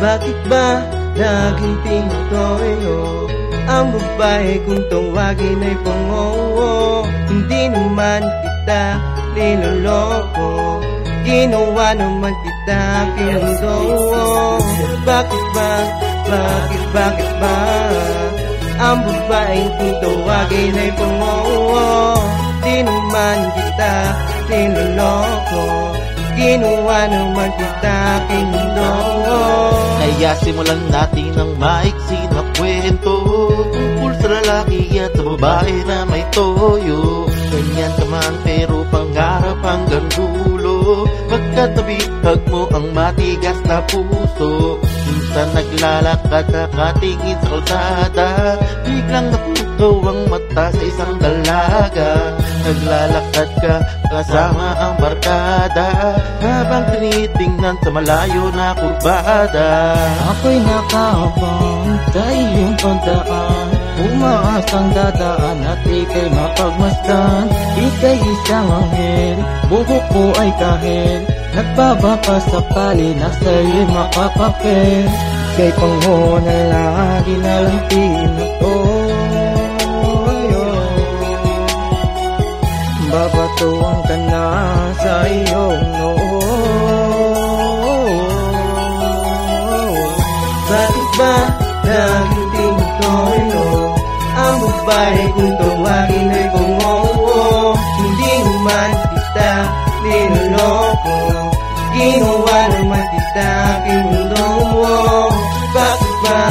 Bakit ba naging tinutoyo ang babae kung tawagin ay pangongo? Hindi naman kita niloloko, ginawa naman kita kinundo. Bakit ba ang babae kung tawagin ay pangongo? Di naman kita niloloko, ginawa naman kita kinundo. Kaya simulan natin ang maiksi na kwento tungkol sa lalaki at sa babae na may toyo. Ganyan ka man pero pangarap hanggang dulo, pagkatabihag mo ang matigas na puso. Minsan naglalakad nakatingin sa kalsada, biglang napukaw ang mata sa isang dalaga. Naglalakad ka kasama ang barkada, habang tinitingnan sa malayo na kurbada. Ako'y nakaabang sa iyong pagdaan, umaasang dadaan at ika'y mapagmasdan. Ika'y isang anghel, buhok ko ay kahel, nagbabaka sakali na sa'yo'y makapapel. Kay pango na lagi na lang pinatoyo, babatuan ka na sa iyong noo. Bakit ba naging tinutoyo ang babae kung tawagin ay pangongo? Hindi naman kita niloloko, ginawa naman kita kinundo. Bakit ba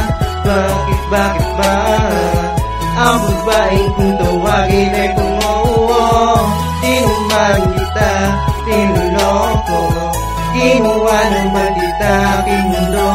ang babae kung tawagin ay pangongo? Di naman kita niloloko, ginawa naman kita kinundo.